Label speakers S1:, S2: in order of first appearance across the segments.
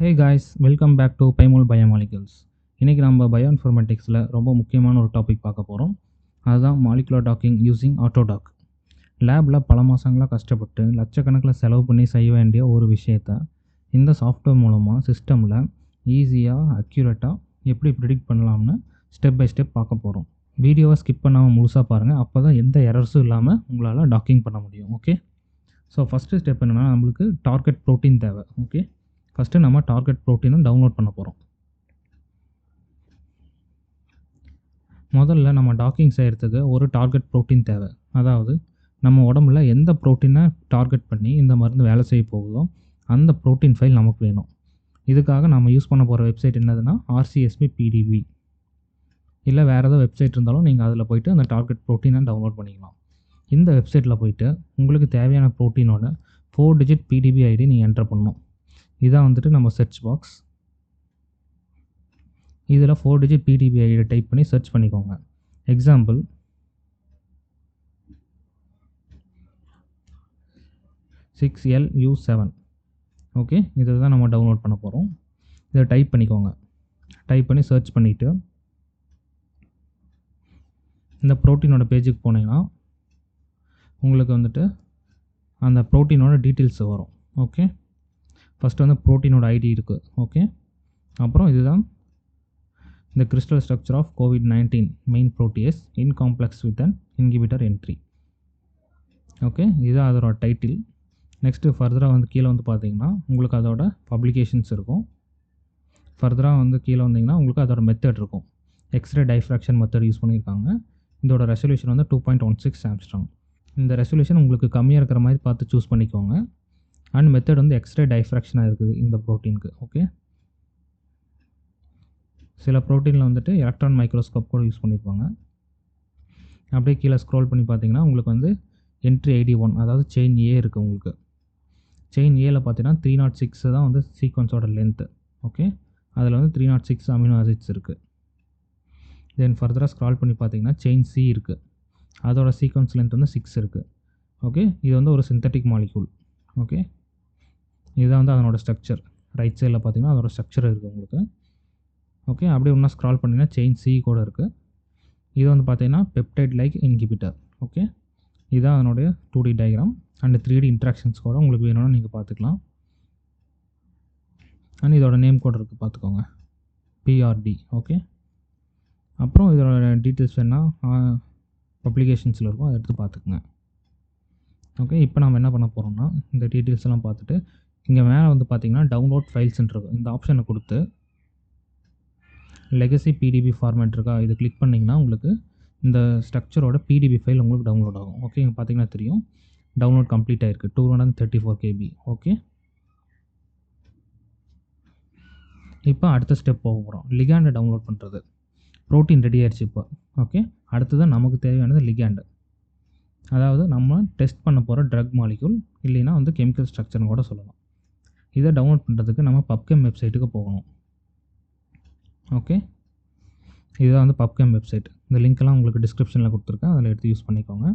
S1: Hey guys, welcome back to Paimol Biomolecules. இன்னைக்கு நம்ம பயோஇன்ஃபர்மேட்டிக்ஸில் ரொம்ப முக்கியமான ஒரு டாபிக் பார்க்க போகிறோம். அதுதான் மாலிகுலர் டாக்கிங் யூஸிங் ஆட்டோடாக். லேபில் பல மாதங்களாக கஷ்டப்பட்டு லட்சக்கணக்கில் செலவு பண்ணி செய்ய வேண்டிய ஒரு விஷயத்தை இந்த சாஃப்ட்வேர் மூலமாக சிஸ்டமில் ஈஸியாக அக்யூரேட்டாக எப்படி ப்ரிடிக்ட் பண்ணலாம்னு ஸ்டெப் பை ஸ்டெப் பார்க்க போகிறோம். வீடியோவை ஸ்கிப் பண்ணாமல் முழுசாக பாருங்கள், அப்போ தான் எந்த எரர்ஸும் இல்லாமல் உங்களால் டாக்கிங் பண்ண முடியும். ஓகே, ஸோ ஃபஸ்ட்டு ஸ்டெப் என்னென்னா நம்மளுக்கு டார்கெட் ப்ரோட்டீன் தேவை. ஓகே, ஃபஸ்ட்டு நம்ம டார்கெட் ப்ரோட்டீனை டவுன்லோட் பண்ண போகிறோம். முதல்ல நம்ம டாக்கிங் செய்கிறதுக்கு ஒரு டார்கெட் ப்ரோட்டீன் தேவை. அதாவது நம்ம உடம்புல எந்த ப்ரோட்டீனை டார்கெட் பண்ணி இந்த மருந்து வேலை செய்ய போகுதோ அந்த ப்ரோட்டீன் ஃபைல் நமக்கு வேணும். இதுக்காக நம்ம யூஸ் பண்ண போகிற வெப்சைட் என்னதுன்னா RCSB PDB. இல்லை வேறு ஏதாவது வெப்சைட் இருந்தாலும் நீங்கள் அதில் போய்ட்டு அந்த டார்கெட் ப்ரோட்டீனை டவுன்லோட் பண்ணிக்கலாம். இந்த வெப்சைட்டில் போய்ட்டு உங்களுக்கு தேவையான ப்ரோட்டீனோட 4 டிஜிட் PDB ஐடி நீங்கள் என்டர் பண்ணணும். இதான் வந்துட்டு நம்ம சர்ச் பாக்ஸ். இதில் 4 டிஜிட் PDB ஐடி டைப் பண்ணி சர்ச் பண்ணிக்கோங்க. Example (6LU7). ஓகே, இதை தான் நம்ம டவுன்லோட் பண்ண போகிறோம். இதை டைப் பண்ணிக்கோங்க. டைப் பண்ணி சர்ச் பண்ணிவிட்டு இந்த ப்ரோட்டீனோட பேஜுக்கு போனீங்கன்னா உங்களுக்கு வந்துட்டு அந்த ப்ரோட்டீனோட டீட்டெயில்ஸ் வரும். ஓகே, ஃபஸ்ட்டு வந்து ப்ரோட்டீனோட ஐடி இருக்குது. ஓகே, அப்புறம் இதுதான் இந்த crystal structure of COVID-19 main protease in complex with an inhibitor entry. Okay, இதுதான் அதோட டைட்டில். நெக்ஸ்ட்டு ஃபர்தராக வந்து கீழே வந்து பார்த்தீங்கன்னா உங்களுக்கு அதோட பப்ளிகேஷன்ஸ் இருக்கும். ஃபர்தராக வந்து கீழே வந்தீங்கன்னா உங்களுக்கு அதோட மெத்தட் இருக்கும். எக்ஸ்ரே டைஃப்ராக்ஷன் மெத்தட் யூஸ் பண்ணியிருக்காங்க. இதோட ரெசல்யூஷன் வந்து 2.16 ஆம்ஸ்ட்ராங். இந்த ரெசல்யூஷன் உங்களுக்கு கம்மியாக இருக்கிற மாதிரி பார்த்து சூஸ் பண்ணிக்கோங்க. அண்ட் மெத்தட் வந்து எக்ஸ்ரே டைஃப்ராக்ஷனாக இருக்குது இந்த ப்ரோட்டீனுக்கு. ஓகே, சில ப்ரோட்டீனில் வந்துட்டு எலக்ட்ரான் மைக்ரோஸ்கோப் கூட யூஸ் பண்ணியிருப்பாங்க. அப்படியே கீழே ஸ்க்ரோல் பண்ணி பார்த்தீங்கன்னா உங்களுக்கு வந்து என்ட்ரி ஐடி 1, அதாவது செயின் ஏ இருக்குது. உங்களுக்கு செயின் ஏல பார்த்தீங்கன்னா 306 தான் வந்து சீக்வன்ஸோட லென்த்து. ஓகே, அதில் வந்து 306 அமினோ ஆசிட்ஸ் இருக்குது. தென் ஃபர்தராக ஸ்க்ரால் பண்ணி பார்த்தீங்கன்னா செயின் சி இருக்குது. அதோட சீக்வன்ஸ் லென்த் வந்து 6 இருக்குது. ஓகே, இது வந்து ஒரு சிந்தட்டிக் மாலிகூல். ஓகே, இதுதான் வந்து அதனோட ஸ்ட்ரக்சர். ரைட் சைடில் பார்த்தீங்கன்னா அதோட ஸ்ட்ரக்சர் இருக்குது உங்களுக்கு. ஓகே, அப்படியே இன்னும் ஸ்க்ரால் பண்ணிங்கன்னா செயின் சி கூட இருக்குது. இது வந்து பார்த்தீங்கன்னா பெப்டைட் லைக் இன்ஹிபிட்டர். ஓகே, இதுதான் அதனுடைய 2D diagram and 3D interactions கூட உங்களுக்கு வேணும்னா நீங்கள் பார்த்துக்கலாம். அண்ட் இதோட நேம் கூட இருக்குது, பார்த்துக்கோங்க, PRD. ஓகே, அப்புறம் இதோட டீட்டெயில்ஸ் வேணால் பப்ளிகேஷன்ஸில் இருக்கும், அதை எடுத்து பார்த்துக்குங்க. ஓகே, இப்போ நம்ம என்ன பண்ண போகிறோம்னா இந்த டீட்டெயில்ஸ் எல்லாம் பார்த்துட்டு இங்கே மேலே வந்து பார்த்தீங்கன்னா டவுன்லோட் ஃபைல்ஸ்ன்னு இருக்கும். இந்த ஆப்ஷனை கொடுத்து லெகசி PDB ஃபார்மேட் இருக்கா, இது கிளிக் பண்ணிங்கன்னா உங்களுக்கு இந்த ஸ்ட்ரக்சரோட PDB ஃபைல் உங்களுக்கு டவுன்லோட் ஆகும். ஓகே, இங்கே பார்த்தீங்கன்னா தெரியும், டவுன்லோட் கம்ப்ளீட் ஆகிருக்கு, 234 KB. ஓகே, இப்போ அடுத்த ஸ்டெப் போக போகிறோம், லிகாண்டை டவுன்லோட் பண்ணுறது. ப்ரோட்டீன் ரெடி ஆயிடுச்சு இப்போ. ஓகே, அடுத்ததான் நமக்கு தேவையானது லிகாண்டு. அதாவது நம்ம டெஸ்ட் பண்ண போகிற ட்ரக் மாலிகூல், இல்லைன்னா வந்து கெமிக்கல் ஸ்ட்ரக்சர்னு கூட சொல்லலாம். இதை டவுன்லோட் பண்ணுறதுக்கு நம்ம பப்கெம் வெப்சைட்டுக்கு போகணும். ஓகே, இதுதான் வந்து பப்கெம் வெப்சைட். இந்த லிங்க்கெல்லாம் உங்களுக்கு டிஸ்கிரிப்ஷனில் கொடுத்துருக்கேன், அதில் எடுத்து யூஸ் பண்ணிக்கோங்க.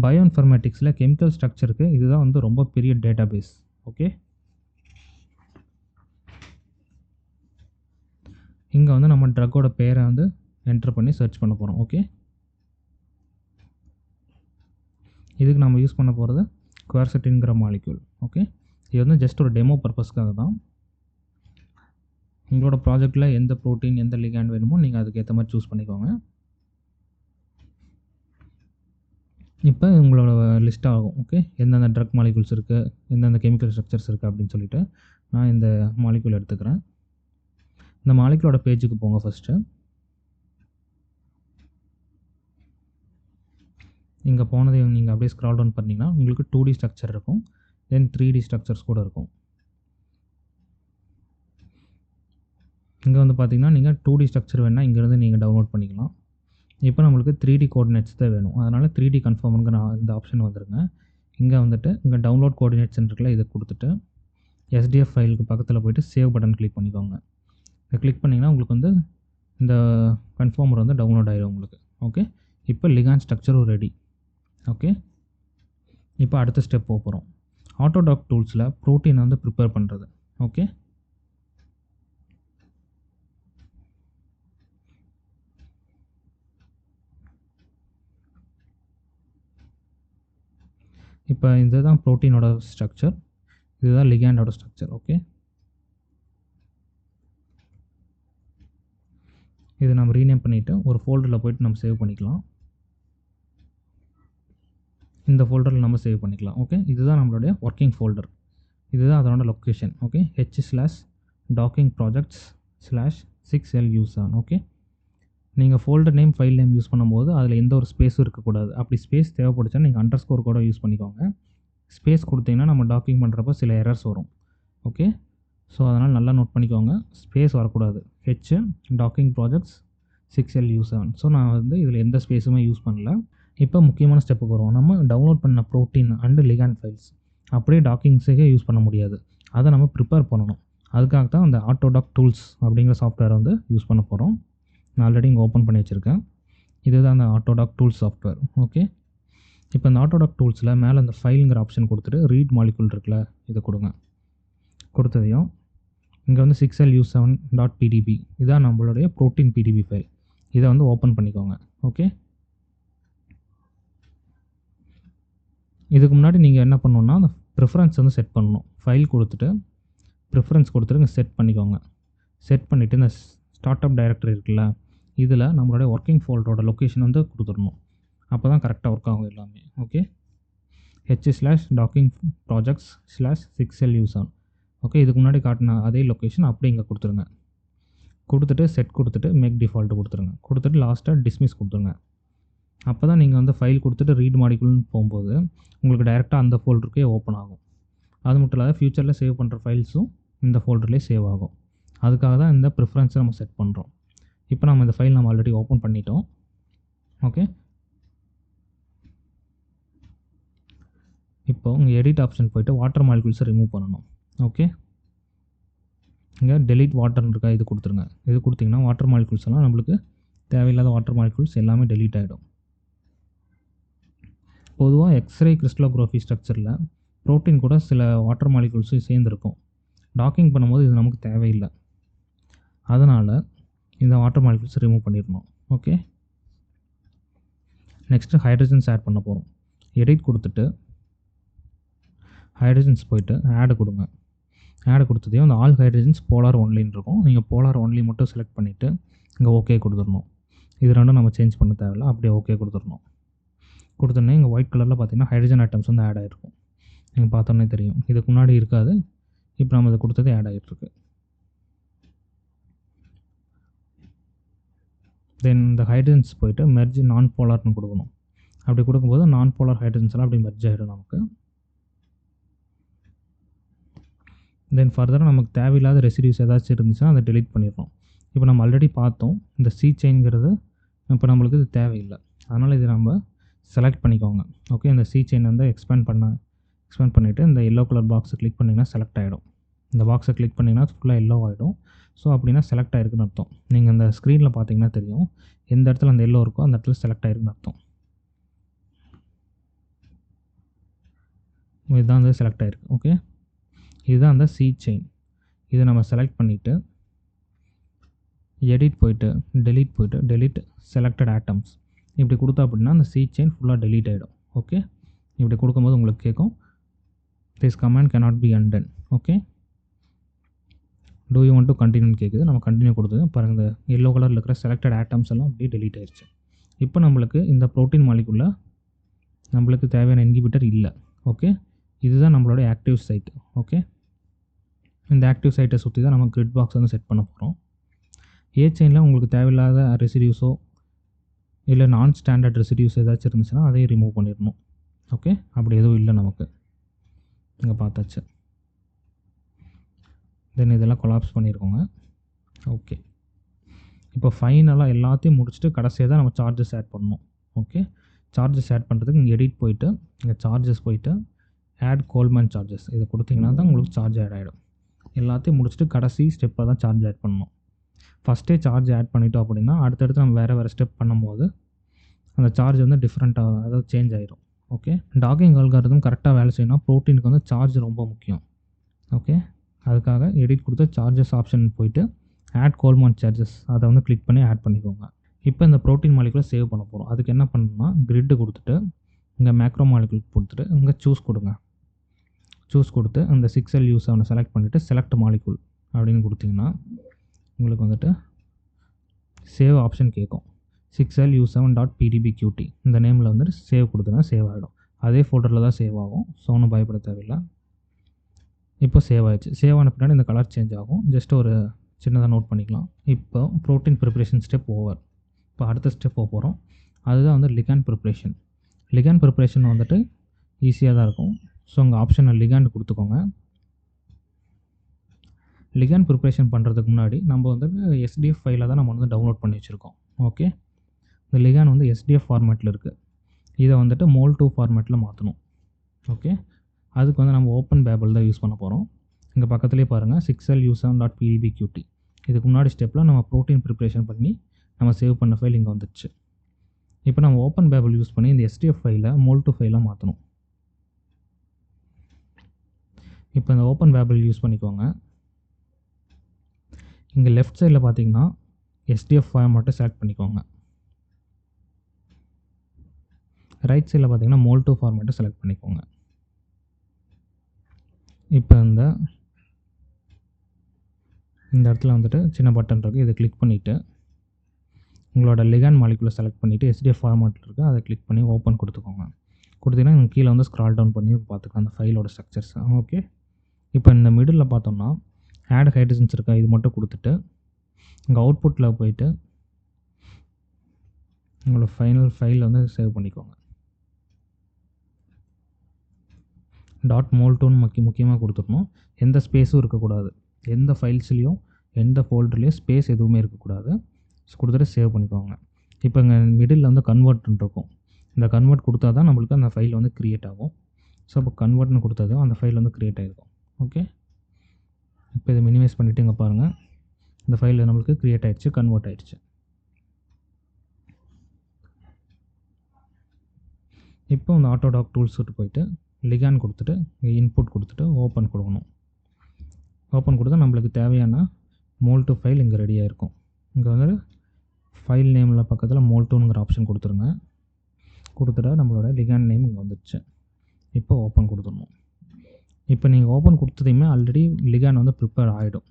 S1: பயோஇன்ஃபர்மேட்டிக்ஸில் கெமிக்கல் ஸ்ட்ரக்சருக்கு இதுதான் வந்து ரொம்ப பெரிய டேட்டா பேஸ். ஓகே, இங்கே வந்து நம்ம ட்ரக்கோட பேரை வந்து என்டர் பண்ணி சர்ச் பண்ண போகிறோம். ஓகே, இதுக்கு நம்ம யூஸ் பண்ண போகிறது குவர்செட்டின்கிற மாலிக்யூல். ஓகே, இது வந்து ஜஸ்ட் ஒரு டெமோ பர்பஸ்க்காக தான். உங்களோட ப்ராஜெக்டில் எந்த ப்ரோட்டீன் எந்த லிகாண்ட் வேணுமோ நீங்கள் அதுக்கேற்ற மாதிரி சூஸ் பண்ணிக்கோங்க. இப்போ உங்களோட லிஸ்ட் ஆகும். ஓகே, எந்தெந்த ட்ரக் மாலிகூல்ஸ் இருக்குது, எந்தெந்த கெமிக்கல் ஸ்ட்ரக்சர்ஸ் இருக்குது அப்படின்னு சொல்லிட்டு நான் இந்த மாலிகூல் எடுத்துக்கிறேன். இந்த மாலிகூலோட பேஜுக்கு போங்க. ஃபஸ்ட்டு இங்கே போனதை நீங்கள் அப்படியே ஸ்க்ரால் டவுன் பண்ணிங்கன்னா உங்களுக்கு 2D ஸ்ட்ரக்சர் இருக்கும், தென் 3D ஸ்ட்ரக்சர்ஸ் கூட இருக்கும். இங்கே வந்து பார்த்தீங்கன்னா நீங்கள் 2D ஸ்ட்ரக்சர் வேணால் இங்கேருந்து நீங்கள் டவுன்லோட் பண்ணிக்கலாம். இப்போ நம்மளுக்கு 3D கோஆர்டினேட்ஸ் தான் வேணும், அதனால் 3D கன்ஃபார்முங்கிற இந்த ஆப்ஷன் வந்துருங்க. இங்கே வந்துட்டு இங்கே டவுன்லோட் கோஆர்டினேட்ஸ் இருக்குல்ல, இதை கொடுத்துட்டு SDF ஃபைலுக்கு பக்கத்தில் போய்ட்டு சேவ் பட்டன் கிளிக் பண்ணிக்கோங்க. இதை கிளிக் பண்ணிங்கன்னா உங்களுக்கு வந்து இந்த கன்ஃபார்மர் வந்து டவுன்லோட் ஆகிடும் உங்களுக்கு. ஓகே, இப்போ லிகாண்ட் ஸ்ட்ரக்சரும் ரெடி. ஓகே, இப்போ அடுத்த ஸ்டெப் போக போகிறோம். ஆட்டோடாக் டூல்ஸில் ப்ரோட்டீனை வந்து ப்ரிப்பேர் பண்ணுறது. ஓகே, இப்போ இதுதான் ப்ரோட்டீனோட ஸ்ட்ரக்சர், இதுதான் லிகேண்டோட ஸ்ட்ரக்சர். ஓகே, இது நம்ம ரீநேம் பண்ணிவிட்டு ஒரு ஃபோல்டரில் போய்ட்டு நம்ம சேவ் பண்ணிக்கலாம். இந்த ஃபோல்டரில் நம்ம சேவ் பண்ணிக்கலாம். ஓகே, இதுதான் நம்மளுடைய ஒர்க்கிங் ஃபோல்டர், இதுதான் அதனோட location. Okay, h/docking projects/6LU7. Okay, நீங்கள் folder name file name use பண்ணும்போது அதில் எந்த ஒரு ஸ்பேஸும் இருக்கக்கூடாது. அப்படி ஸ்பேஸ் தேவைப்படுச்சா நீங்கள் அண்டர்ஸ்கோர் கூட யூஸ் பண்ணிக்கோங்க. ஸ்பேஸ் கொடுத்தீங்கன்னா நம்ம டாக்கிங் பண்ணுறப்ப சில எரர்ஸ் வரும். ஓகே, ஸோ அதனால் நல்லா நோட் பண்ணிக்கோங்க, ஸ்பேஸ் வரக்கூடாது. docking projects 6LU7. ஸோ நான் வந்து இதில் எந்த ஸ்பேஸுமே யூஸ் பண்ணல. இப்போ முக்கியமான ஸ்டெப்புக்கு வருவோம். நம்ம டவுன்லோட் பண்ண ப்ரோட்டீன் அண்டு லிகாண்ட் ஃபைல்ஸ் அப்படியே டாக்கிங்ஸுக்கே யூஸ் பண்ண முடியாது, அதை நம்ம ப்ரிப்பேர் பண்ணணும். அதுக்காக தான் அந்த ஆட்டோடாக் டூல்ஸ் அப்படிங்கிற சாஃப்ட்வேர் வந்து யூஸ் பண்ண போகிறோம். நான் ஆல்ரெடி இங்கே ஓப்பன் பண்ணி வச்சுருக்கேன். இதுதான் அந்த ஆட்டோடாக் டூல்ஸ் சாஃப்ட்வேர். ஓகே, இப்போ இந்த ஆட்டோடாக் டூல்ஸில் மேலே இந்த ஃபைலுங்கிற ஆப்ஷன் கொடுத்துட்டு ரீட் மாலிகுல் இருக்குல்ல, இதை கொடுங்க. கொடுத்ததையும் இங்கே வந்து 6LU7.pdb இதான் நம்மளுடைய ப்ரோட்டீன் பிடிபி ஃபைல், இதை வந்து ஓப்பன் பண்ணிக்கோங்க. ஓகே, இதுக்கு முன்னாடி நீங்கள் என்ன பண்ணணுன்னா அந்த ப்ரிஃபரன்ஸ் வந்து செட் பண்ணணும். ஃபைல் கொடுத்துட்டு ப்ரிஃபரன்ஸ் கொடுத்துட்டு இங்கே செட் பண்ணிக்கோங்க. செட் பண்ணிவிட்டு இந்த ஸ்டார்ட் அப் டைரக்டரி இருக்குல்ல, இதில் நம்மளுடைய ஒர்க்கிங் ஃபோல்டரோட லொக்கேஷன் வந்து கொடுத்துடணும். அப்போ தான் கரெக்டாக ஒர்க் ஆகும் எல்லாமே. Okay, h/docking projects/6LU7. ஓகே, இதுக்கு முன்னாடி காட்டின அதே லொக்கேஷன் அப்படி இங்கே கொடுத்துருங்க. கொடுத்துட்டு செட் கொடுத்துட்டு மேக் டிஃபால்ட்டு கொடுத்துருங்க. கொடுத்துட்டு லாஸ்ட்டாக டிஸ்மிஸ் கொடுத்துருங்க. அப்போ தான் நீங்கள் வந்து ஃபைல் கொடுத்துட்டு ரீட் மாலிகுல்னு போகும்போது உங்களுக்கு டைரெக்டாக அந்த ஃபோல்டருக்கே ஓப்பன் ஆகும். அது மட்டும் இல்லாத ஃப்யூச்சரில் சேவ் பண்ணுற ஃபைல்ஸும் இந்த ஃபோல்டர்லேயே சேவ் ஆகும். அதுக்காக தான் இந்த ப்ரிஃபரன்ஸை நம்ம செட் பண்ணுறோம். இப்போ நம்ம இந்த ஃபைல் நம்ம ஆல்ரெடி ஓப்பன் பண்ணிட்டோம். ஓகே, இப்போ உங்கள் எடிட் ஆப்ஷன் போய்ட்டு வாட்டர் மாலிகுல்ஸை ரிமூவ் பண்ணணும். ஓகே, இங்கே டெலீட் வாட்டர்னு இருக்கா, இது கொடுத்துருங்க. இது கொடுத்திங்கன்னா வாட்டர் மாலிகுல்ஸ் எல்லாம் நம்மளுக்கு தேவையில்லாத வாட்டர் மாலிகுல்ஸ் எல்லாமே டெலீட் ஆகிடும். பொதுவாக எக்ஸ்ரே கிறிஸ்டலோகிராஃபி ஸ்ட்ரக்சரில் ப்ரோட்டீன் கூட சில வாட்டர் மாலிகுல்ஸும் சேர்ந்துருக்கும். டாக்கிங் பண்ணும்போது இது நமக்கு தேவையில்லை, அதனால் இந்த வாட்டர் மாலிகுல்ஸ் ரிமூவ் பண்ணிடணும். ஓகே, நெக்ஸ்ட்டு ஹைட்ரஜன்ஸ் ஆட் பண்ண போகிறோம். எடிட் கொடுத்துட்டு ஹைட்ரஜன்ஸ் போய்ட்டு ஆட் கொடுங்க. ஆட் கொடுத்ததையும் அந்த ஆல் ஹைட்ரஜன்ஸ் போலார் ஒன்லின்னு இருக்கும். நீங்கள் போலார் ஒன்லி மட்டும் செலக்ட் பண்ணிவிட்டு இங்கே ஓகே கொடுத்துடணும். இது ரெண்டும் நம்ம சேஞ்ச் பண்ண தேவையில்லை, அப்படியே ஓகே கொடுத்துடணும். கொடுத்தோன்னே இங்கே ஒயிட் கலரில் பார்த்தீங்கன்னா ஹைட்ரஜன் ஐட்டம்ஸ் வந்து ஆட் ஆகிருக்கும். நீங்கள் பார்த்தோன்னே தெரியும், இதுக்கு முன்னாடி இருக்காது, இப்போ நம்ம இதை கொடுத்தது ஆட் ஆகிட்டுருக்கு. தென் இந்த ஹைட்ரஜன்ஸ் போய்ட்டு மெர்ஜ் நான் போலார்னு கொடுக்கணும். அப்படி கொடுக்கும்போது நான் போலார் ஹைட்ரஜன்ஸ் எல்லாம் அப்படி மெர்ஜ் ஆகிடும் நமக்கு. தென் ஃபர்தராக நமக்கு தேவையில்லாத ரெசிடியூஸ் ஏதாச்சும் இருந்துச்சுன்னா அதை டெலீட் பண்ணிடுறோம். இப்போ நம்ம ஆல்ரெடி பார்த்தோம், இந்த சி செயின்ங்கிறது இப்போ நம்மளுக்கு இது தேவையில்லை, அதனால் இதை நம்ம செலக்ட் பண்ணிக்கோங்க. ஓகே, இந்த சி செயின் வந்து எக்ஸ்பேண்ட் பண்ணிவிட்டு இந்த எல்லோ கலர் பாக்ஸை கிளிக் பண்ணிங்கன்னா செலக்ட் ஆகிடும். இந்த பாக்ஸை கிளிக் பண்ணிங்கன்னா ஃபுல்லாக எல்லோ ஆகிடும். ஸோ அப்படின்னா செலக்ட் ஆகிருக்குன்னு அர்த்தம். நீங்கள் இந்த ஸ்க்ரீனில் பார்த்தீங்கன்னா தெரியும், எந்த இடத்துல அந்த எல்லோ இருக்கோ அந்த இடத்துல செலக்ட் ஆகிருக்குன்னு அர்த்தம். இதுதான் வந்து செலக்ட் ஆகிருக்கு. ஓகே, இதுதான் அந்த சி செயின். இதை நம்ம செலக்ட் பண்ணிவிட்டு எடிட் போய்ட்டு டெலீட் போய்ட்டு டெலீட் செலக்டட் ஆட்டம்ஸ் இப்படி கொடுத்தா அப்படின்னா அந்த சி செயின் ஃபுல்லாக டெலீட் ஆகிடும். ஓகே, இப்படி கொடுக்கும்போது உங்களுக்கு கேட்கும் this command cannot be undone. Okay, do you want to கண்டினியூன்னு கேட்குது. நம்ம கண்டினியூ கொடுத்தது பாருங்கள், இந்த எல்லோ கலரில் இருக்கிற செலக்டட் ஆட்டம்ஸ் எல்லாம் அப்படியே டெலீட் ஆயிடுச்சு. இப்போ நம்மளுக்கு இந்த ப்ரோட்டீன் மாலிகுல்ல நம்மளுக்கு தேவையான இன்ஹிபிட்டர் இல்லை. ஓகே, இதுதான் நம்மளோட ஆக்டிவ் சைட். ஓகே, இந்த ஆக்டிவ் சைட்டை சுற்றி தான் நம்ம கிரிட் பாக்ஸ் வந்து செட் பண்ண போகிறோம். ஏ செயினில் உங்களுக்கு தேவையில்லாத ரெசிடியூஸோ இல்லை நான் ஸ்டாண்டர்ட் ரெசிடியூஸ் ஏதாச்சும் இருந்துச்சுன்னா அதையும் ரிமூவ் பண்ணிடணும். ஓகே, அப்படி எதுவும் இல்லை நமக்கு, இங்கே பார்த்தாச்சு. தென் இதெல்லாம் கொலாப்ஸ் பண்ணியிருக்கோங்க. ஓகே, இப்போ ஃபைனலாக எல்லாத்தையும் முடிச்சுட்டு கடைசியாக தான் நம்ம சார்ஜஸ் ஆட் பண்ணணும். ஓகே, சார்ஜஸ் ஆட் பண்ணுறதுக்கு இங்கே எடிட் போய்ட்டு இங்கே சார்ஜஸ் போய்ட்டு ஆட் கோல்மேன் சார்ஜஸ் இதை கொடுத்தீங்கன்னா தான் உங்களுக்கு சார்ஜ் ஆட் ஆகிடும். எல்லாத்தையும் முடிச்சுட்டு கடைசி ஸ்டெப்பாக தான் சார்ஜ் ஆட் பண்ணணும். ஃபஸ்ட்டே சார்ஜ் ஆட் பண்ணிட்டோம் அப்படின்னா அடுத்தடுத்து நம்ம வேறு ஸ்டெப் பண்ணும்போது அந்த சார்ஜ் வந்து டிஃப்ரெண்ட்டாக அதாவது சேஞ்ச் ஆகிடும். ஓகே, டாக்கிங் அல்காரிதம் கரெக்டாக வேலை செய்யணும். ப்ரோட்டீனுக்கு வந்து சார்ஜ் ரொம்ப முக்கியம். ஓகே, அதுக்காக எடிட் கொடுத்து சார்ஜஸ் ஆப்ஷன் போயிட்டு ஆட் கோல்மான் சார்ஜஸ் அதை வந்து கிளிக் பண்ணி ஆட் பண்ணிக்கோங்க. இப்போ இந்த ப்ரோட்டீன் மாலிகுலை சேவ் பண்ண போகிறோம். அதுக்கு என்ன பண்ணணும்னா கிரிட்டு கொடுத்துட்டு இங்கே மேக்ரோ மாலிகுல் கொடுத்துட்டு இங்கே சூஸ் கொடுங்க. சூஸ் கொடுத்து அந்த 6LU7 செலக்ட் பண்ணிவிட்டு செலக்ட் மாலிகுல் அப்படின்னு கொடுத்திங்கன்னா உங்களுக்கு வந்துட்டு சேவ் ஆப்ஷன் கேட்கும். 6LU7.pdbqt இந்த நேமில் வந்துட்டு சேவ் கொடுத்தனா சேவ் ஆகிடும். அதே ஃபோல்டரில் தான் சேவ் ஆகும். ஸோ ஒன்றும் பயப்பட தேவையில்லை. இப்போ சேவ் ஆகிடுச்சு. சேவ் ஆன பின்னாடி இந்த கலர் சேஞ்ச் ஆகும். ஜஸ்ட் ஒரு சின்னதாக நோட் பண்ணிக்கலாம். இப்போ ப்ரோட்டீன் ப்ரிப்ரேஷன் ஸ்டெப் ஓவர். இப்போ அடுத்த ஸ்டெப் போகிறோம். அதுதான் வந்து லிகாண்ட் ப்ரிப்ரேஷன். லிகாண்ட் ப்ரிப்ரேஷன் வந்துட்டு ஈஸியாக தான் இருக்கும். ஸோ உங்கள் ஆப்ஷனை லிகாண்ட் கொடுத்துக்கோங்க. லிகாண்ட் ப்ரிப்ரேஷன் பண்ணுறதுக்கு முன்னாடி நம்ம வந்து SDF ஃபைலை தான் நம்ம வந்து டவுன்லோட் பண்ணி வச்சுருக்கோம். ஓகே, இந்த லிகாண்ட் வந்து SDF ஃபார்மேட்டில் இருக்குது. இதை வந்துட்டு mol2 ஃபார்மேட்டில் மாற்றணும். ஓகே, அதுக்கு வந்து நம்ம ஓப்பன் பேபிள் தான் யூஸ் பண்ண போகிறோம். இங்கே பக்கத்துலேயே பாருங்கள் 6LU7.pdbqt. இதுக்கு முன்னாடி ஸ்டெப்பில் நம்ம ப்ரோட்டீன் ப்ரிப்ரேஷன் பண்ணி நம்ம சேவ் பண்ண ஃபைல் இங்கே வந்துடுச்சு. இப்போ நம்ம ஓப்பன் பேபிள் யூஸ் பண்ணி இந்த SDF ஃபைலை mol2 ஃபைலாக மாற்றணும். இப்போ இந்த ஓப்பன் பேபிள் யூஸ் பண்ணிக்கோங்க. இங்கே லெஃப்ட் சைடில் பார்த்தீங்கன்னா SDF ஃபார்மேட்டை செலக்ட் பண்ணிக்கோங்க. ரைட் சைடில் பார்த்தீங்கன்னா mol2 ஃபார்மேட்டை செலக்ட் பண்ணிக்கோங்க. இப்போ இந்த இடத்துல வந்துட்டு சின்ன பட்டன் இருக்குது. இதை கிளிக் பண்ணிவிட்டு உங்களோட லிகாண்ட் மாலிகுலை செலக்ட் பண்ணிவிட்டு SDF ஃபார்மேட்டில் இருக்குது அதை கிளிக் பண்ணி ஓப்பன் கொடுத்துக்கோங்க. கொடுத்தீங்கன்னா நீங்கள் கீழே வந்து ஸ்க்ரால் டவுன் பண்ணி பார்த்துக்கலாம் அந்த ஃபைலோட ஸ்ட்ரக்சர்ஸ். ஓகே, இப்போ இந்த மிடில் பார்த்தோம்னா ஆட் ஹைட்ரஜன்ஸ் இருக்கா, இது மட்டும் கொடுத்துட்டு இங்கே அவுட்புட்டில் போயிட்டு உங்களோட ஃபைனல் ஃபைல் வந்து சேவ் பண்ணிக்கோங்க. .mol2 முக்கியமாக கொடுத்துடணும். எந்த ஸ்பேஸும் இருக்கக்கூடாது. எந்த ஃபைல்ஸ்லேயும் எந்த ஃபோல்டர்லேயும் ஸ்பேஸ் எதுவுமே இருக்கக்கூடாது. கொடுத்துட்டு சேவ் பண்ணிக்கோங்க. இப்போ இங்கே மிடில் வந்து கன்வெர்ட்னு இருக்கும். இந்த கன்வெர்ட் கொடுத்தா தான் நம்மளுக்கு அந்த ஃபைல் வந்து க்ரியேட் ஆகும். ஸோ இப்போ கன்வெர்ட்னு கொடுத்ததும் அந்த ஃபைல் வந்து க்ரியேட் ஆகிருக்கும். ஓகே, இப்போ இதை மினிமைஸ் பண்ணிவிட்டு இங்கே பாருங்கள் இந்த ஃபைல் நம்மளுக்கு க்ரியேட் ஆகிடுச்சு, கன்வெர்ட் ஆகிடுச்சு. இப்போ இந்த ஆட்டோடாக் டூல்ஸ் போயிட்டு லிகாண்ட் கொடுத்துட்டு இங்கே இன்புட் கொடுத்துட்டு ஓப்பன் கொடுக்கணும். ஓப்பன் கொடுத்தா நம்மளுக்கு தேவையான mol2 ஃபைல் இங்கே ரெடியாக இருக்கும். இங்கே வந்து ஃபைல் நேமில் பக்கத்தில் mol2ங்கிற ஆப்ஷன் கொடுத்துருங்க. கொடுத்துட்டா நம்மளோட லிகாண்ட் நேம் இங்கே வந்துடுச்சு. இப்போ ஓப்பன் கொடுத்துடணும். இப்போ நீங்கள் ஓப்பன் கொடுத்ததையுமே ஆல்ரெடி லிகாண்ட் வந்து ப்ரிப்பேர் ஆகிடும்.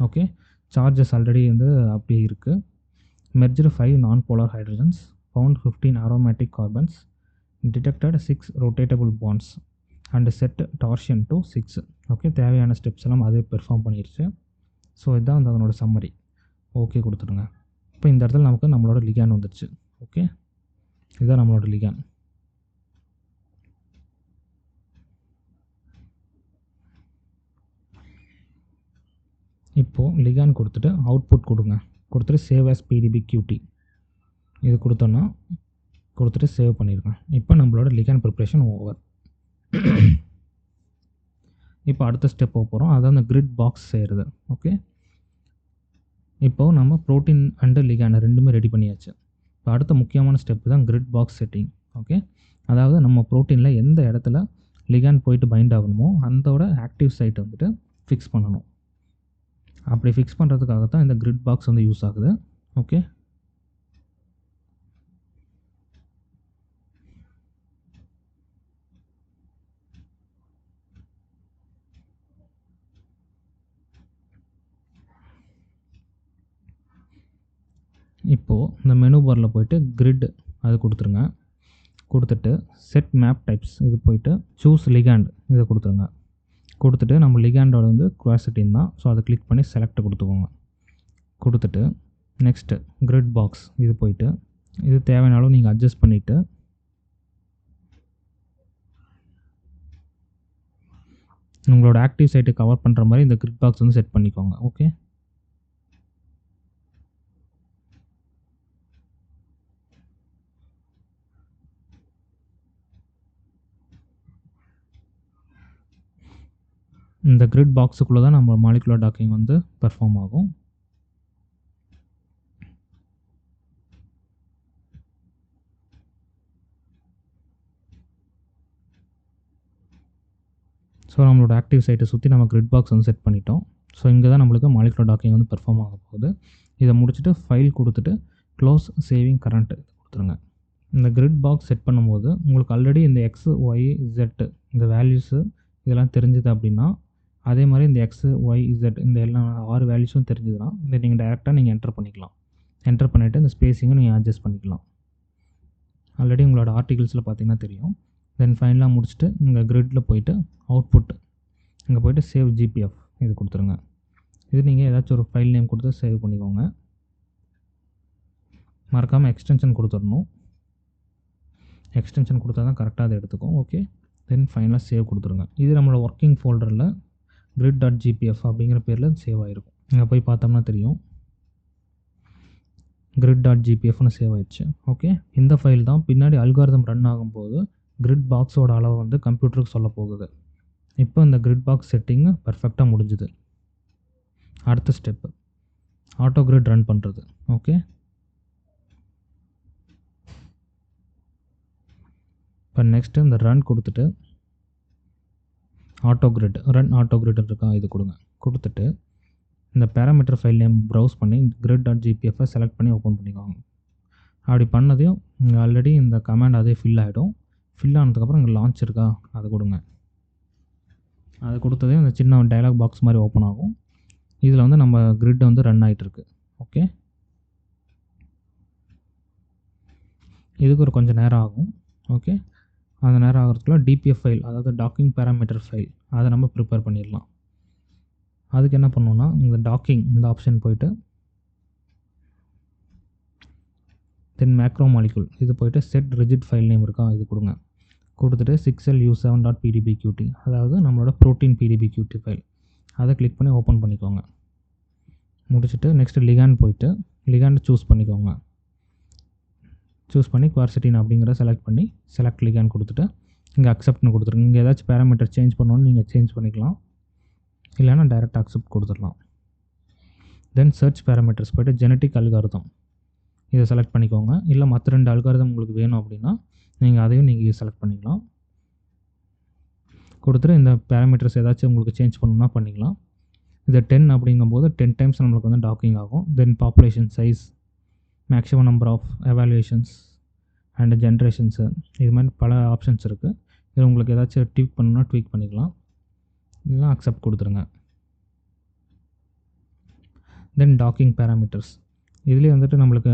S1: ஓகே, சார்ஜஸ் ஆல்ரெடி வந்து அப்படியே இருக்குது. மெர்ஜ்டு 5 நான் polar hydrogens, found 15 aromatic carbons, detected 6 rotatable bonds and set torsion to 6. Okay, தேவையான ஸ்டெப்ஸ் எல்லாம் அதே பெர்ஃபார்ம் பண்ணிடுச்சு. ஸோ இதுதான் வந்து அதனோட சம்மரி. ஓகே கொடுத்துடுங்க. இப்போ இந்த இடத்துல நமக்கு நம்மளோட லிகாண்ட் வந்துடுச்சு. ஓகே, இதுதான் நம்மளோட லிகாண்ட். இப்போது லிகாண்ட் கொடுத்துட்டு அவுட்புட் கொடுங்க. கொடுத்துட்டு சேவ் as pdbqt இது கொடுத்தோன்னா கொடுத்துட்டு சேவ் பண்ணியிருக்கேன். இப்போ நம்மளோட லிகாண்ட் ப்ரிப்ரேஷன் ஓவர். இப்போ அடுத்த ஸ்டெப் போக போகிறோம். அதான் அந்த கிரிட் பாக்ஸ் செய்கிறது. ஓகே, இப்போது நம்ம ப்ரோட்டீன் அண்டு லிகாண்ட் ரெண்டுமே ரெடி பண்ணியாச்சு. இப்போ அடுத்த முக்கியமான ஸ்டெப் தான் கிரிட் பாக்ஸ் செட்டிங். ஓகே, அதாவது நம்ம ப்ரோட்டீனில் எந்த இடத்துல லிகாண்ட் போயிட்டு பைண்ட் ஆகணுமோ அந்தோட ஆக்டிவ் சைட்டை வந்துட்டு ஃபிக்ஸ் பண்ணணும். அப்படி ஃபிக்ஸ் பண்ணுறதுக்காக தான் இந்த கிரிட் பாக்ஸ் வந்து யூஸ் ஆகுது. ஓகே, இப்போது இந்த மெனு பாரில் போய்ட்டு கிரிட் அது கொடுத்துருங்க. கொடுத்துட்டு செட் மேப் டைப்ஸ் இது போய்ட்டு சூஸ் லிகாண்ட் இதை கொடுத்துருங்க. கொடுத்துட்டு நம்ம லிகாண்டோட வந்து குவாசிட்டின் தான். ஸோ அதை கிளிக் பண்ணி செலக்ட் கொடுத்துக்கோங்க. கொடுத்துட்டு நெக்ஸ்ட்டு கிரிட் பாக்ஸ் இது போய்ட்டு இது தேவையானாலும் நீங்கள் அட்ஜஸ்ட் பண்ணிவிட்டு உங்களோட ஆக்டிவ் சைட்டை கவர் பண்ணுற மாதிரி இந்த கிரிட் பாக்ஸ் வந்து செட் பண்ணிக்கோங்க. ஓகே, இந்த கிரிட் பாக்ஸுக்குள்ளே தான் நம்ம மாலிகுலர் டாக்கிங் வந்து பெர்ஃபார்ம் ஆகும். ஸோ நம்மளோட ஆக்டிவ் சைட்டை சுற்றி நம்ம கிரிட் பாக்ஸ் வந்து செட் பண்ணிட்டோம். ஸோ இங்கே தான் நம்மளுக்கு மாலிகுலர் டாக்கிங் வந்து பெர்ஃபார்ம் ஆக போகுது. இதை முடிச்சுட்டு ஃபைல் கொடுத்துட்டு க்ளோஸ் சேவிங் கரண்ட் கொடுத்துருங்க. இந்த கிரிட் பாக்ஸ் செட் பண்ணும்போது உங்களுக்கு ஆல்ரெடி இந்த எக்ஸ் ஒய் இசட் இந்த வேல்யூஸு இதெல்லாம் தெரிஞ்சுது அப்படின்னா, அதே மாதிரி இந்த எக்ஸ் ஒய் இசட் இந்த எல்லா 6 வேல்யூஸும் தெரிஞ்சுதுன்னா இதை நீங்கள் டைரெக்டாக நீங்கள் என்டர் பண்ணிக்கலாம். என்டர் பண்ணிவிட்டு இந்த ஸ்பேஸிங்கை நீங்கள் அட்ஜஸ்ட் பண்ணிக்கலாம். ஆல்ரெடி உங்களோட ஆர்டிகிள்ஸில் பார்த்தீங்கன்னா தெரியும். தென் ஃபைனலாக முடிச்சுட்டு இங்கே கிரிட்டில் போய்ட்டு அவுட்புட் இங்கே போய்ட்டு சேவ் ஜிபிஎஃப் இது கொடுத்துருங்க. இது நீங்கள் ஏதாச்சும் ஒரு ஃபைல் நேம் கொடுத்து சேவ் பண்ணிக்கோங்க. மறக்காமல் எக்ஸ்டென்ஷன் கொடுத்துடணும். எக்ஸ்டென்ஷன் கொடுத்தா தான் கரெக்டாக அதை எடுத்துக்கும். ஓகே, தென் ஃபைனலாக சேவ் கொடுத்துருங்க. இது நம்மளோட ஒர்க்கிங் ஃபோல்டரில் grid.gpf அப்படிங்கிற பேரில் சேவ் ஆகிருக்கும். இங்கே போய் பார்த்தோம்னா தெரியும் grid.gpfனு சேவ் ஆயிடுச்சு. ஓகே, இந்த ஃபைல் தான் பின்னாடி அல்காரிதம் ரன் ஆகும்போது கிரிட் பாக்ஸோட அளவு வந்து கம்ப்யூட்டருக்கு சொல்ல போகுது. இப்போ இந்த கிரிட் பாக்ஸ் செட்டிங்கு பர்ஃபெக்டாக முடிஞ்சுது. அடுத்த ஸ்டெப்பு ஆட்டோ கிரிட் ரன் பண்ணுறது. ஓகே, இப்போ நெக்ஸ்ட்டு இந்த ரன் கொடுத்துட்டு auto grid run auto grid இருக்கா இது கொடுங்க. கொடுத்துட்டு இந்த பேராமீட்டர் ஃபைல் நேம் ப்ரௌஸ் பண்ணி grid.gpf செலக்ட் பண்ணி ஓப்பன் பண்ணிக்கோங்க. அப்படி பண்ணதையும் இங்கே ஆல்ரெடி இந்த கமாண்ட் அதே ஃபில் ஆகிடும். ஃபில் ஆனதுக்கப்புறம் இங்கே லான்ச் இருக்கா அதை கொடுங்க. அது கொடுத்ததையும் இந்த சின்ன டயலாக் பாக்ஸ் மாதிரி ஓப்பன் ஆகும். இதில் வந்து நம்ம கிரிட் வந்து ரன் ஆகிட்டுருக்கு. ஓகே, இதுக்கு ஒரு கொஞ்சம் நேரம் ஆகும். ஓகே, அந்த நேரம் ஆகிறதுக்குள்ள டிபிஎஃப் ஃபைல் அதாவது டாக்கிங் பேராமீட்டர் ஃபைல் அதை நம்ம ப்ரிப்பேர் பண்ணிடலாம். அதுக்கு என்ன பண்ணணும்னா இந்த டாக்கிங் இந்த ஆப்ஷன் போய்ட்டு தென் மேக்ரோ மாலிகுல் இது போய்ட்டு செட் ரிஜிட் ஃபைல் நேம் இருக்கா இது கொடுங்க. கொடுத்துட்டு 6LU7.pdbqt அதாவது நம்மளோட ப்ரோட்டீன் pdbqt ஃபைல் அதை கிளிக் பண்ணி ஓப்பன் பண்ணிக்கோங்க. முடிச்சுட்டு நெக்ஸ்ட்டு லிகாண்ட் போய்ட்டு லிகாண்ட் சூஸ் பண்ணிக்கோங்க. சூஸ் பண்ணி குவார்சிட்டின் அப்படிங்கிற செலக்ட் பண்ணி செலக்ட் லிகாண்ட் கொடுத்துட்டு இங்கே அக்செப்ட்னு கொடுத்துருங்க. இங்கே ஏதாச்சும் பேராமீட்டர் சேஞ்ச் பண்ணணுன்னு நீங்கள் சேஞ்ச் பண்ணிக்கலாம், இல்லைனா டைரெக்ட் அக்செப்ட் கொடுத்துடலாம். தென் சர்ச் பேராமீட்டர்ஸ் போய்ட்டு ஜெனட்டிக் அல்காரிதம் இதை செலக்ட் பண்ணிக்கோங்க. இல்லை மற்ற 2 அல்காரிதம் உங்களுக்கு வேணும் அப்படின்னா நீங்கள் அதையும் நீங்கள் செலக்ட் பண்ணிக்கலாம். கொடுத்துட்டு இந்த பேராமீட்டர்ஸ் ஏதாச்சும் உங்களுக்கு சேஞ்ச் பண்ணணும்னா பண்ணிக்கலாம். இது 10 அப்படிங்கும்போது 10 டைம்ஸ் நம்மளுக்கு வந்து டாக்கிங் ஆகும். Then population size, maximum number of evaluations and generations இது மாதிரி பல ஆப்ஷன்ஸ் இருக்குது. இதில் உங்களுக்கு ஏதாச்சும் ட்வீக் பண்ணணும்னா ட்வீக் பண்ணிக்கலாம், இல்லைனா அக்செப்ட் கொடுத்துருங்க. தென் டாக்கிங் பேராமீட்டர்ஸ் இதுலேயே வந்துட்டு நம்மளுக்கு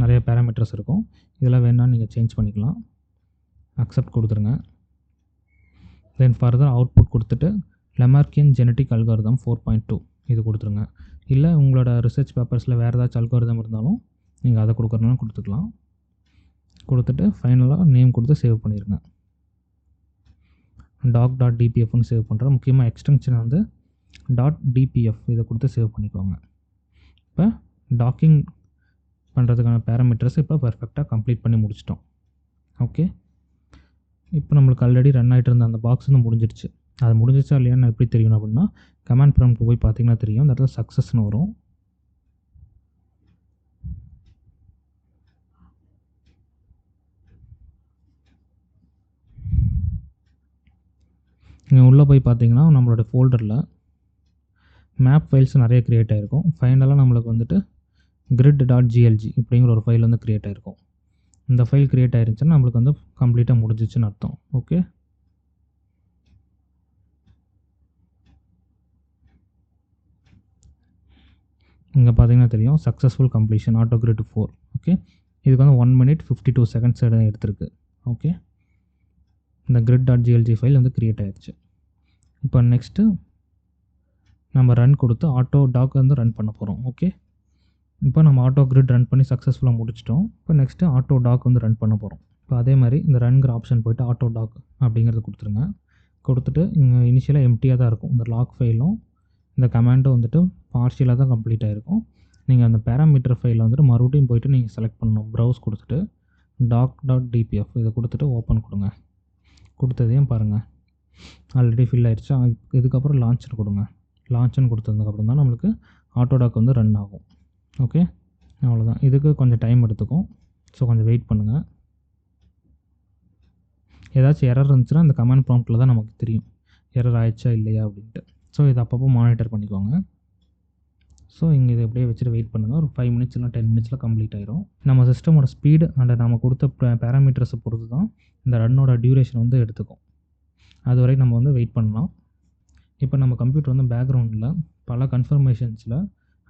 S1: நிறைய பேராமீட்டர்ஸ் இருக்கும். இதெல்லாம் வேணால் நீங்கள் சேஞ்ச் பண்ணிக்கலாம், அக்செப்ட் கொடுத்துருங்க. தென் ஃபர்தர் அவுட்புட் கொடுத்துட்டு லெமார்க்கியன் ஜெனட்டிக் அல்காரிதம் 4.2 இது கொடுத்துருங்க. இல்லை உங்களோட ரிசர்ச் பேப்பர்ஸில் வேறு ஏதாச்சும் அல்காரிதம் இருந்தாலும் நீங்கள் அதை கொடுக்குறதுனாலும் கொடுத்துக்கலாம். கொடுத்துட்டு ஃபைனலாக நேம் கொடுத்து சேவ் பண்ணிடுங்க. doc.dpfன்னு சேவ் பண்ணுறேன். முக்கியமாக எக்ஸ்டென்ஷன் வந்து .dpf இதை கொடுத்து சேவ் பண்ணிக்கோங்க. இப்போ டாக்கிங் பண்ணுறதுக்கான பேராமீட்டர்ஸ் இப்போ பர்ஃபெக்டாக கம்ப்ளீட் பண்ணி முடிச்சிட்டோம். ஓகே, இப்போ நம்மளுக்கு ஆல்ரெடி ரன் ஆகிட்டு இருந்த அந்த பாக்ஸ் வந்து முடிஞ்சிடுச்சு. அது முடிஞ்சிச்சா இல்லையான்னு எப்படி தெரியும் அப்படின்னா கமாண்ட் ப்ராம்ப்ட் போய் பார்த்தீங்கன்னா தெரியும். அந்த இடத்துல சக்ஸஸ்னு வரும். நீங்கள் உள்ளே போய் பார்த்தீங்கன்னா நம்மளோட ஃபோல்டரில் மேப் ஃபைல்ஸ் நிறைய க்ரியேட் ஆகிருக்கும். ஃபைனலாக நம்மளுக்கு வந்துட்டு grid.glg இப்படிங்கிற ஒரு ஃபைல் வந்து க்ரியேட் ஆகிருக்கும். இந்த ஃபைல் க்ரியேட் ஆகிருந்துச்சுன்னா நம்மளுக்கு வந்து கம்ப்ளீட்டாக முடிஞ்சிச்சுன்னு அர்த்தம். ஓகே, இங்கே பார்த்தீங்கன்னா தெரியும் successful completion auto grid 4. Okay, இதுக்கு வந்து 1 minute 52 seconds எடுத்திருக்கு. ஓகே, இந்த grid.glg ஃபைல் வந்து க்ரியேட் ஆகிடுச்சு. இப்போ நெக்ஸ்ட்டு நம்ம ரன் கொடுத்து ஆட்டோ டாக் வந்து ரன் பண்ண போகிறோம். ஓகே, இப்போ நம்ம ஆட்டோ கிரிட் ரன் பண்ணி சக்ஸஸ்ஃபுல்லாக முடிச்சிட்டோம். இப்போ நெக்ஸ்ட்டு ஆட்டோ டாக் வந்து ரன் பண்ண போகிறோம். இப்போ அதே மாதிரி இந்த ரன்கிற ஆப்ஷன் போய்ட்டு ஆட்டோ டாக் அப்படிங்கிறது கொடுத்துருங்க. கொடுத்துட்டு இங்கே இனிஷியலாக எம்டியாக தான் இருக்கும். இந்த லாக் ஃபைலும் இந்த கமாண்டும் வந்துட்டு பார்ஷியலாக தான் கம்ப்ளீட் ஆகிருக்கும். நீங்கள் அந்த பேராமீட்டர் ஃபைலில் வந்துட்டு மறுபடியும் போய்ட்டு நீங்கள் செலக்ட் பண்ணணும். ப்ரௌஸ் கொடுத்துட்டு doc.dpf இதை கொடுத்துட்டு ஓப்பன் கொடுங்க. கொடுத்ததையும் பாருங்கள் ஆல்ரெடி ஃபில் ஆகிடுச்சா. இதுக்கப்புறம் லான்ச்சுன்னு கொடுங்க. லான்ச்சுன்னு கொடுத்ததுக்கப்புறம் தான் நம்மளுக்கு ஆட்டோ டாக் வந்து ரன் ஆகும். ஓகே, அவ்வளோதான். இதுக்கு கொஞ்சம் டைம் எடுத்துக்கும். ஸோ கொஞ்சம் வெயிட் பண்ணுங்கள். ஏதாச்சும் எரர் இருந்துச்சுன்னா இந்த கமாண்ட் ப்ராம்ப்ட்டில் தான் நமக்கு தெரியும். எரர் ஆயிடுச்சா இல்லையா அப்படின்ட்டு. ஸோ இதை அப்பப்போ மானிட்டர் பண்ணிக்கோங்க. ஸோ இங்கே இதை எப்படியே வச்சுட்டு வெயிட் பண்ணுங்கள். ஒரு 5 மினிட்ஸ் இல்லை 10 மினிட்ஸில் கம்ப்ளீட் ஆயிரும். நம்ம சிஸ்டமோட ஸ்பீடு அண்ட் நம்ம கொடுத்த பேராமீட்டர்ஸை பொறுத்து தான் இந்த ரன்னோட டியூரேஷன் வந்து எடுத்துக்கும். அது வரைக்கும் நம்ம வந்து வெயிட் பண்ணலாம். இப்போ நம்ம கம்ப்யூட்டர் வந்து பேக்ரவுண்டில் பல கன்ஃபர்மேஷன்ஸில்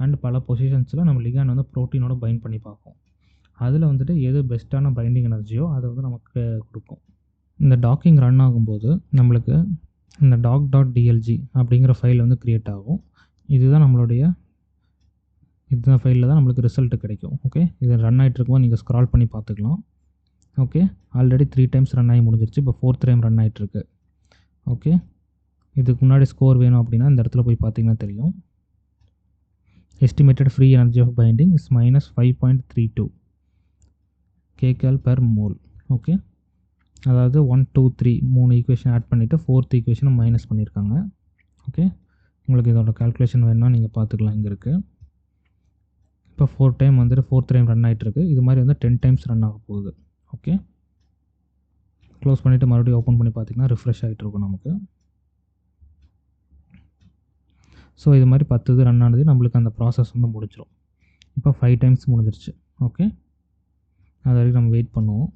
S1: அண்ட் பல பொசிஷன்ஸில் நம்ம லிகாண்ட் வந்து ப்ரோட்டீனோட பைண்ட் பண்ணி பார்ப்போம். அதில் வந்துட்டு எது பெஸ்ட்டான பைண்டிங் எனர்ஜியோ அதை வந்து நமக்கு கொடுக்கும். இந்த டாக்கிங் ரன் ஆகும்போது நம்மளுக்கு இந்த doc.dlg அப்படிங்கிற ஃபைல் வந்து க்ரியேட் ஆகும். இதுதான் நம்மளுடைய இந்த ஃபைலில் தான் நம்மளுக்கு ரிசல்ட்டு கிடைக்கும். ஓகே, இது ரன் ஆகிட்டு இருக்கும்போது நீங்கள் ஸ்க்ரால் பண்ணி பார்த்துக்கலாம். ஓகே, ஆல்ரெடி 3 டைம்ஸ் ரன் ஆகி முடிஞ்சிருச்சு. இப்போ 4th டைம் ரன் ஆகிட்டுருக்கு. ஓகே, இதுக்கு முன்னாடி ஸ்கோர் வேணும் அப்படின்னா இந்த இடத்துல போய் பார்த்தீங்கன்னா தெரியும். Estimated free energy of binding is -5.32 kcal per mole. Okay, அதாவது 1 2 3 3 ஈக்குவேஷன் ஆட் பண்ணிவிட்டு 4th ஈக்குவேஷனை மைனஸ் பண்ணியிருக்காங்க. ஓகே, உங்களுக்கு இதோட கால்குலேஷன் வேணும்னா நீங்கள் பார்த்துக்கலாம். இங்கே இருக்குது. இப்போ 4 டைம் வந்துட்டு 4th டைம் ரன் ஆகிட்டுருக்கு. இது மாதிரி வந்து 10 டைம்ஸ் ரன் ஆக போகுது. ஓகே, க்ளோஸ் பண்ணிவிட்டு மறுபடியும் ஓப்பன் பண்ணி பார்த்திங்கன்னா ரிஃப்ரெஷ் ஆகிட்டு இருக்கும் நமக்கு. ஸோ இது மாதிரி 10 இது ரன் ஆனது நம்மளுக்கு அந்த ப்ராசஸ் வந்து முடிச்சிடும். இப்போ 5 டைம்ஸ் முடிஞ்சிருச்சு. ஓகே, அது வரைக்கும் நம்ம வெயிட் பண்ணுவோம்.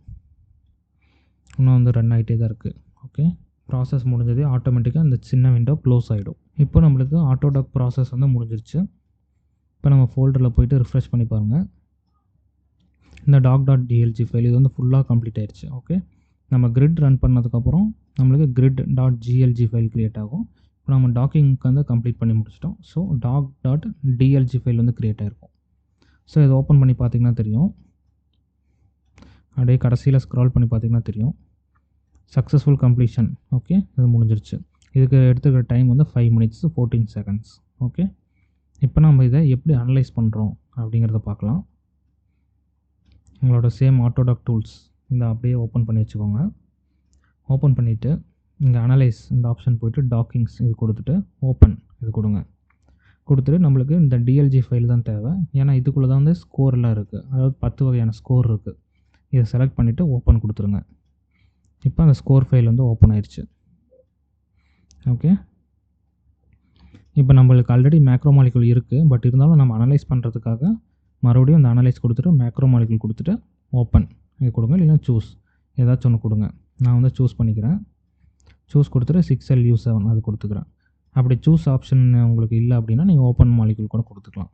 S1: இன்னும் வந்து ரன் ஆகிட்டே தான் இருக்குது. ஓகே, ப்ராசஸ் முடிஞ்சதே ஆட்டோமேட்டிக்காக இந்த சின்ன விண்டோ க்ளோஸ் ஆகிடும். இப்போ நம்மளுக்கு ஆட்டோடாக் ப்ராசஸ் வந்து முடிஞ்சிருச்சு. இப்போ நம்ம ஃபோல்டரில் போய்ட்டு ரிஃப்ரெஷ் பண்ணி பாருங்கள். இந்த doc.dlg ஃபைல் இது வந்து ஃபுல்லாக கம்ப்ளீட் ஆயிடுச்சு. ஓகே, நம்ம கிரிட் ரன் பண்ணதுக்கப்புறம் நம்மளுக்கு grid.glg ஃபைல் க்ரியேட் ஆகும். இப்போ நம்ம டாக்கிங்க்கு வந்து கம்ப்ளீட் பண்ணி முடிச்சிட்டோம். ஸோ doc.dlg ஃபைல் வந்து க்ரியேட் ஆகிருக்கும். ஸோ இதை ஓப்பன் பண்ணி பார்த்திங்கன்னா தெரியும். அப்படியே கடைசியில் ஸ்க்ரால் பண்ணி பார்த்திங்கன்னா தெரியும் சக்ஸஸ்ஃபுல் கம்ப்ளீஷன். ஓகே, இது முடிஞ்சிருச்சு. இதுக்கு எடுத்துக்கிற டைம் வந்து 5 மினிட்ஸ் 14 செகண்ட்ஸ். ஓகே, இப்போ நம்ம இதை எப்படி அனலைஸ் பண்ணுறோம் அப்படிங்கிறத பார்க்கலாம். உங்களோட சேம் ஆட்டோடாக் டூல்ஸ் இந்த அப்படியே ஓப்பன் பண்ணி வச்சுக்கோங்க. ஓப்பன் பண்ணிவிட்டு இங்கே அனலைஸ் இந்த ஆப்ஷன் போய்ட்டு டாக்கிங்ஸ் இது கொடுத்துட்டு ஓப்பன் இது கொடுங்க. கொடுத்துட்டு நம்மளுக்கு இந்த டிஎல்ஜி ஃபைல் தான் தேவை. ஏன்னா இதுக்குள்ளே தான் வந்து ஸ்கோர்லாம் இருக்குது. அதாவது 10 வகையான ஸ்கோர் இருக்குது. இதை செலக்ட் பண்ணிவிட்டு ஓப்பன் கொடுத்துருங்க. இப்போ அந்த ஸ்கோர் ஃபைல் வந்து ஓப்பன் ஆயிடுச்சு. ஓகே, இப்போ நம்மளுக்கு ஆல்ரெடி மேக்ரோ மாலிகுல் இருக்குது. பட் இருந்தாலும் நம்ம அனலைஸ் பண்ணுறதுக்காக மறுபடியும் அந்த அனலைஸ் கொடுத்துட்டு மேக்ரோ மாலிகுல் கொடுத்துட்டு ஓப்பன் இது கொடுங்க. இல்லைன்னா சூஸ் ஏதாச்சும் ஒன்று கொடுங்க. நான் வந்து சூஸ் பண்ணிக்கிறேன். சூஸ் கொடுத்துட்டு 6LU7 அது கொடுத்துக்கிறேன். அப்படி சூஸ் ஆப்ஷன் உங்களுக்கு இல்லை அப்படின்னா நீங்கள் ஓப்பன் மாலிகுல் கூட கொடுத்துக்கலாம்.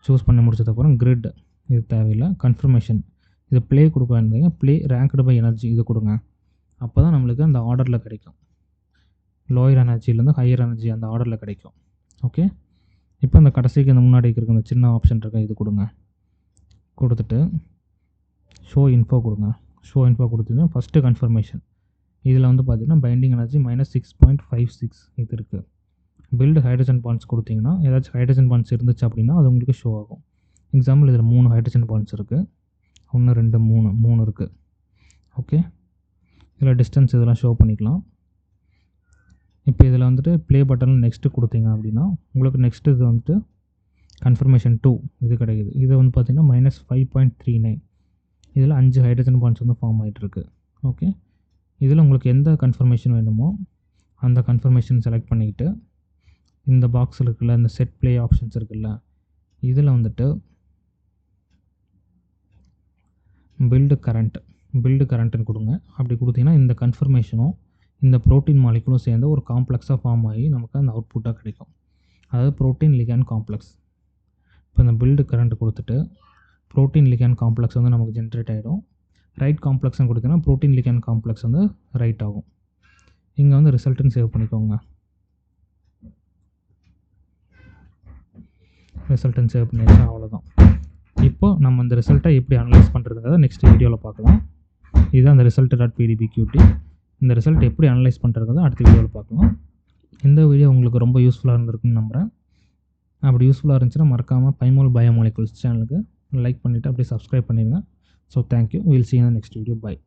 S1: சூஸ் பண்ணி முடிச்சதுக்கப்புறம் கிரிட் இது தேவையில்லை. கன்ஃபர்மேஷன் இது ப்ளே கொடுக்க வேண்டியதுங்க. ப்ளே ரேங்க்டு பை எனர்ஜி இது கொடுங்க. அப்போ தான் நம்மளுக்கு அந்த ஆர்டரில் கிடைக்கும். லோயர் எனர்ஜிலேருந்து ஹையர் எனர்ஜி அந்த ஆர்டரில் கிடைக்கும். ஓகே, இப்போ அந்த கடைசிக்கு இந்த முன்னாடி இருக்கிற அந்த சின்ன ஆப்ஷன் இருக்க இது கொடுங்க. கொடுத்துட்டு ஷோ இன்ஃபோ கொடுங்க. ஷோ இன்ஃபோ கொடுத்தீங்கன்னா ஃபஸ்ட்டு கன்ஃபர்மேஷன் இதில் வந்து பார்த்திங்கன்னா பைண்டிங் எனர்ஜி -6.56 இது இருக்குது. பில்டு ஹைட்ரஜன் பாண்ட்ஸ் கொடுத்தீங்கன்னா ஏதாச்சும் ஹைட்ரஜன் பாண்ட்ஸ் இருந்துச்சு அப்படின்னா அது உங்களுக்கு ஷோ ஆகும். எக்ஸாம்பிள் இதில் 3 ஹைட்ரஜன் பாண்ட்ஸ் இருக்குது. 1 2 3 இருக்குது. ஓகே, இதில் டிஸ்டன்ஸ் இதெல்லாம் ஷோ பண்ணிக்கலாம். இப்போ இதில் வந்துட்டு ப்ளே பட்டனில் நெக்ஸ்ட்டு கொடுத்தீங்க அப்படின்னா உங்களுக்கு நெக்ஸ்ட்டு இது வந்துட்டு கன்ஃபர்மேஷன் 2 இது கிடைக்குது. இது வந்து பார்த்திங்கன்னா -5.39 இதில் 5 ஹைட்ரஜன் பாண்ட்ஸ் வந்து ஃபார்ம் ஆகிட்டுருக்கு. ஓகே, இதில் உங்களுக்கு எந்த கன்ஃபர்மேஷன் வேணுமோ அந்த கன்ஃபர்மேஷன் செலக்ட் பண்ணிக்கிட்டு இந்த பாக்ஸ் இருக்குல்ல, இந்த செட் ப்ளே ஆப்ஷன்ஸ் இருக்குல்ல, இதில் வந்துட்டு பில்டு கரண்ட்டுன்னு கொடுங்க. அப்படி கொடுத்தீங்கன்னா இந்த கன்ஃபர்மேஷனும் இந்த ப்ரோட்டீன் மாலிகுலும் சேர்ந்து ஒரு காம்ப்ளெக்ஸாக ஃபார்ம் ஆகி நமக்கு அந்த அவுட்புட்டாக கிடைக்கும். அதாவது ப்ரோட்டீன் லிகாண்ட் காம்ப்ளெக்ஸ். இப்போ இந்த பில்டு கரண்ட் கொடுத்துட்டு ப்ரோட்டீன் லிகாண்ட் காம்ப்ளெக்ஸ் வந்து நமக்கு ஜென்ரேட் ஆகிடும். ரைட் காம்ப்ளெக்ஸ்னு கொடுத்தீங்கன்னா ப்ரோட்டீன் லிகாண்ட் காம்ப்ளெக்ஸ் வந்து ரைட் ஆகும். இங்கே வந்து ரிசல்ட்டுன்னு சேவ் பண்ணிக்கோங்க. ரிசல்ட்டுன்னு சேவ் பண்ணிடுச்சா அவ்வளோதான். இப்போ நம்ம இந்த ரிசல்ட்டை எப்படி அனலைஸ் பண்ணுறதுங்கிறத நெக்ஸ்ட் வீடியோவில் பார்க்கலாம். இதுதான் அந்த result.pdbqt. இந்த ரிசல்ட் எப்படி அனலைஸ் பண்ணுறதுங்கிறத அடுத்த வீடியோவில் பார்க்கலாம். இந்த வீடியோ உங்களுக்கு ரொம்ப யூஸ்ஃபுல்லாக இருந்திருக்குன்னு நம்புகிறேன். அப்படி யூஸ்ஃபுல்லாக இருந்துச்சுன்னா மறக்காமல் பைமோல் பயோமாலிகுல்ஸ் சேனலுக்கு லைக் பண்ணிவிட்டு அப்படியே சப்ஸ்கிரைப் பண்ணிடுங்க. So thank you. Will see you in the next video. Bye.